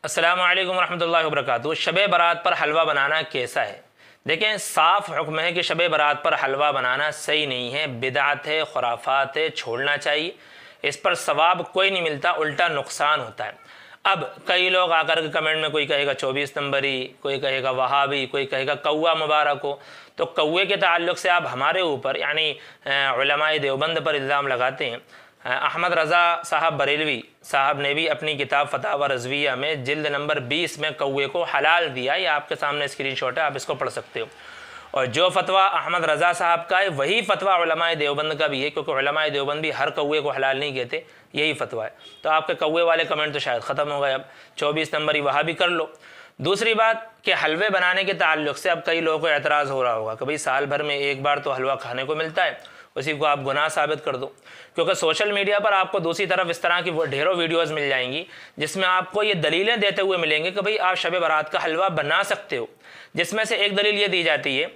अस्सलामु अलैकुम रहमतुल्लाहि व बरकातुहू। शब बारात पर हलवा बनाना कैसा है? देखें, साफ़ हुक्म है कि शब बारात पर हलवा बनाना सही नहीं है, बिदअत है, खुराफात है, छोड़ना चाहिए। इस पर सवाब कोई नहीं मिलता, उल्टा नुकसान होता है। अब कई लोग आकर के कमेंट में कोई कहेगा 24 नंबरी, कोई कहेगा वहाबी, कोई कहेगा कौवा मुबारक हो। तो कौवे के ताल्लुक़ से आप हमारे ऊपर यानी उलमाए देवबंद पर इल्ज़ाम लगाते हैं। अहमद रज़ा साहब बरेलवी साहब ने भी अपनी किताब फतावा रज़विया में जिल्द नंबर 20 में कौवे को हलाल दिया। ये आपके सामने स्क्रीनशॉट है, आप इसको पढ़ सकते हो। और जो फतवा अहमद रज़ा साहब का है वही फतवा उलमाए देवबंद का भी है, क्योंकि उलमाए देवबंद भी हर कौवे को हलाल नहीं कहते, यही फतवा है। तो आपके कौवे वाले कमेंट तो शायद ख़त्म हो गए। अब 24 नंबर ही वहाँ भी कर लो। दूसरी बात कि हलवे बनाने के ताल्लुक़ से अब कई लोगों को एतराज़ हो रहा होगा कि भाई साल भर में एक बार तो हलवा खाने को मिलता है, उसी को आप गुनाह साबित कर दो। क्योंकि सोशल मीडिया पर आपको दूसरी तरफ इस तरह की ढेरों वीडियोस मिल जाएंगी जिसमें आपको ये दलीलें देते हुए मिलेंगे कि भाई आप शब बारात का हलवा बना सकते हो। जिसमें से एक दलील ये दी जाती है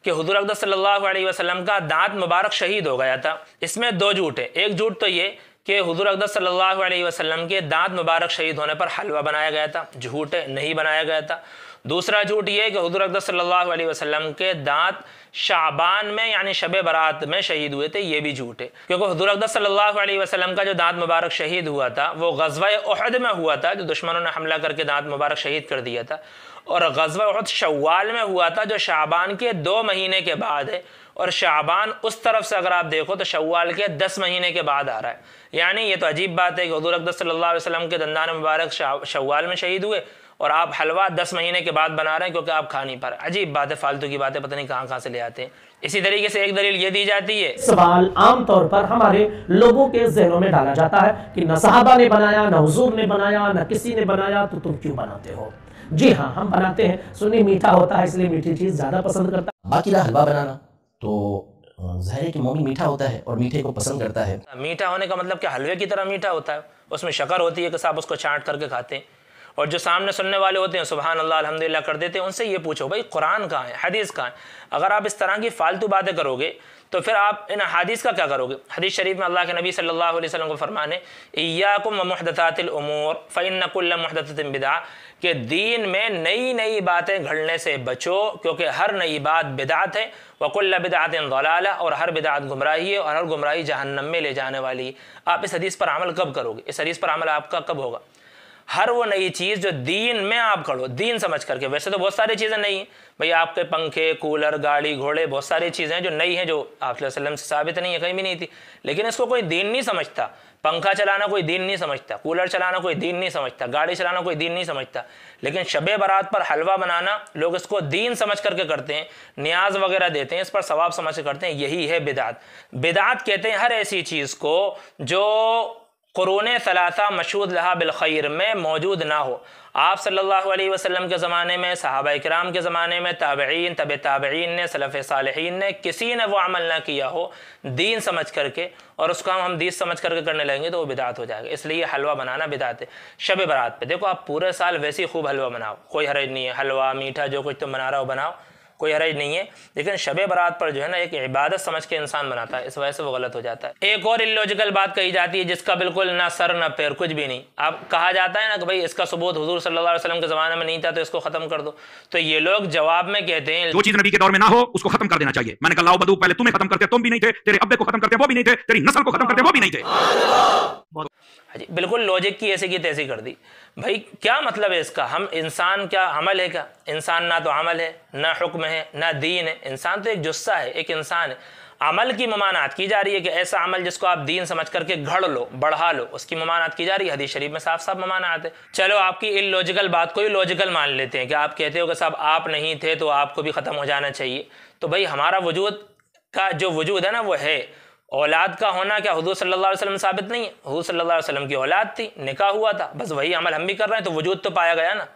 कि हुज़ूर अक़दस सल्लल्लाहु अलैहि वसल्लम का दांत मुबारक शहीद हो गया था। इसमें दो झूठ है। एक झूठ तो ये कि हुज़ूर अक़दस सल्लल्लाहु अलैहि वसल्लम के दांत मुबारक शहीद होने पर हलवा बनाया गया था, झूठ है, नहीं बनाया गया था। दूसरा झूठ ये कि हुज़ूर अक़दस सल्लल्लाहु अलैहि वसल्लम के दांत शाबान में यानी शब बारात में शहीद हुए थे, ये भी झूठ है। क्योंकि हुज़ूर अक़दस सल्लल्लाहु अलैहि वसल्लम का जो दांत मुबारक शहीद हुआ था वो ग़ज़वा उहद में हुआ था, जो दुश्मनों ने हमला करके दांत मुबारक शहीद कर दिया था। और ग़ज़वा उहद शव्वाल में हुआ था, जो शाबान के 2 महीने के बाद है। और शाबान उस तरफ से अगर आप देखो तो शव्वाल के 10 महीने के बाद आ रहा है। यानी ये तो अजीब बात है कि हुज़ूर अक़दस सल्लल्लाहु अलैहि वसल्लम के दंदान मुबारक शव्वाल में शहीद हुए और आप हलवा 10 महीने के बाद बना रहे हैं क्योंकि आप खा नहीं पा रहे। अजीब बात है, फालतू की बातें पता नहीं कहाँ कहाँ से ले आते हैं। इसी तरीके से एक दलील ये दी जाती है, सवाल आमतौर पर हमारे लोगों के ज़हनों में डाला जाता है कि न सहाबा ने बनाया, न हुजूर ने बनाया, न किसी ने बनाया, तो तुम क्यों बनाते हो? जी हाँ, हम बनाते हैं। सुन्नी मीठा होता है इसलिए मीठी चीज़ ज़्यादा पसंद करता है। बाकी रहा हलवा बनाना, तो ज़ाहिर है कि मोमिन मीठा होता है और मीठे को पसंद करता है। मीठा होने का मतलब क्या हलवे की तरह मीठा होता है? उसमें शक्कर होती है कि साहब उसको चाट करके खाते हैं। और जो सामने सुनने वाले होते हैं सुभान अल्लाह अल्हम्दुलिल्लाह कर देते हैं, उनसे ये पूछो भाई कुरान कहाँ है, हदीस कहाँ है? अगर आप इस तरह की फालतू बातें करोगे तो फिर आप इन हदीस का क्या करोगे? हदीस शरीफ में अल्लाह के नबी सल्लल्लाहु अलैहि वसल्लम को फरमान है, इय्याकुम व मुहदसातिल उमूर फ़इन्न कुल्ल मुहदसतिन बिदअह, कि दीन में नई नई बातें घड़ने से बचो क्योंकि हर नई बात बिदअत है। व कुल्ल बिदअतिन ज़लाला, और हर बिदअत गुमराही है और हर गुमराही जहन्नम में ले जाने वाली है। आप इस हदीस पर अमल कब करोगे? इस हदीस पर अमल आपका कब होगा? हर वो नई चीज़ जो दीन में आप करो, दीन समझ करके। वैसे तो बहुत सारी चीज़ें नई हैं भाई, आपके पंखे, कूलर, गाड़ी, घोड़े, बहुत सारी चीज़ें हैं जो नई हैं, जो आप सल्लल्लाहु अलैहि वसल्लम से साबित नहीं है, कहीं भी नहीं थी। लेकिन इसको कोई दीन नहीं समझता। पंखा चलाना कोई दीन नहीं समझता, कूलर चलाना कोई दीन नहीं समझता, गाड़ी चलाना कोई दीन नहीं समझता। लेकिन शब बारात पर हलवा बनाना लोग इसको दीन समझ करके करते हैं, न्याज वगैरह देते हैं, इस पर सवाब समझ के करते हैं। यही है बिदअत। बिदअत कहते हैं हर ऐसी चीज़ को जो क़ुरूने सलासा मशहूद लहा बिल खैर में मौजूद ना हो। आप सल्लल्लाहु अलैहि वसल्लम के ज़माने में, सहाबा इकराम के ज़माने में, ताबईन, तबे ताबईन ने, सलफ़ सालिहीन ने, किसी ने वो अमल ना किया हो दीन समझ करके, और उसको हम दीन समझ करके करने लगेंगे तो वो बिदअत हो जाएगा। इसलिए हलवा बनाना बिदअत है। शब बारात पे देखो, आप पूरे साल वैसे ही खूब हलवा बनाओ, कोई हरज नहीं है। हलवा मीठा जो कुछ तुम बना रहा हो बनाओ, कोई हरज नहीं है। लेकिन शब बारात पर जो है ना एक इबादत समझ के इंसान बनाता है, इस वजह से वो गलत हो जाता है। एक और इलॉजिकल बात कही जाती है जिसका बिल्कुल ना सर ना पैर, कुछ भी नहीं। अब कहा जाता है ना कि भाई इसका सबूत हुजूर सल्लल्लाहु अलैहि वसल्लम के ज़माने में नहीं था तो इसको ख़त्म कर दो। तो ये लोग जवाब में कहते हैं जो चीज नबी के दौर में ना हो उसको खत्म कर देना चाहिए। मैंने कहा लाओ बदू, पहले तुम्हें खत्म करते तुम भी नहीं थे, तेरे अब्बे को खत्म करते वो भी नहीं थे, तेरी नस्ल को खत्म करते वो भी नहीं थे। बिल्कुल लॉजिक की ऐसी की तैसी कर दी। भाई क्या मतलब है इसका? हम इंसान क्या अमल है क्या? इंसान ना तो अमल है, ना हुक्म है, ना दीन है। इंसान तो एक जुस्सा है, एक इंसान है। अमल की ममानात की जा रही है कि ऐसा अमल जिसको आप दीन समझ करके घड़ लो, बढ़ा लो, उसकी ममानात की जा रही है। हदीस शरीफ में साफ साफ ममानात है। चलो आपकी इलॉजिकल बात को ही लॉजिकल मान लेते हैं कि आप कहते हो कि साहब आप नहीं थे तो आपको भी ख़त्म हो जाना चाहिए। तो भाई हमारा वजूद का जो वजूद है ना वो है। औलाद का होना क्या हुजूर सल्लल्लाहु अलैहि वसल्लम साबित नहीं है? हुजूर सल्लल्लाहु अलैहि वसल्लम की औलाद थी, निकाह हुआ था, बस वही अमल हम भी कर रहे हैं तो वजूद तो पाया गया ना।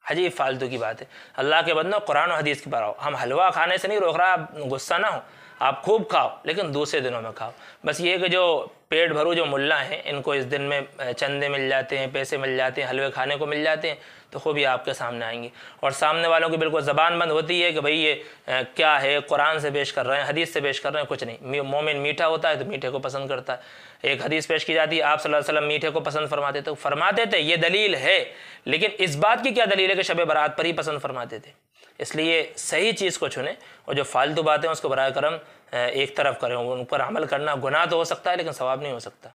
अजीब फालतू की बात है। अल्लाह के बंदो, कुरान और हदीस की पर आओ। हम हलवा खाने से नहीं रोक रहा, आप गुस्सा ना हो। आप खूब खाओ, लेकिन दूसरे दिनों में खाओ। बस ये कि जो पेट भरू जो मुल्ला हैं, इनको इस दिन में चंदे मिल जाते हैं, पैसे मिल जाते हैं, हलवे खाने को मिल जाते हैं, तो खूबी आपके सामने आएंगी। और सामने वालों की बिल्कुल ज़बान बंद होती है कि भाई ये क्या है, कुरान से पेश कर रहे हैं, हदीस से पेश कर रहे हैं, कुछ नहीं। मोमिन मीठा होता है तो मीठे को पसंद करता है। एक हदीस पेश की जाती है, आप सल्लल्लाहु अलैहि वसल्लम मीठे को पसंद फरमाते थे, ये दलील है, लेकिन इस बात की क्या दलील है कि शब बारात पर ही पसंद फरमाते थे? इसलिए सही चीज़ को चुनें और जो फालतू बातें हैं उसको बराए करम एक तरफ करें। उन पर अमल करना गुनाह तो हो सकता है, लेकिन सवाब नहीं हो सकता।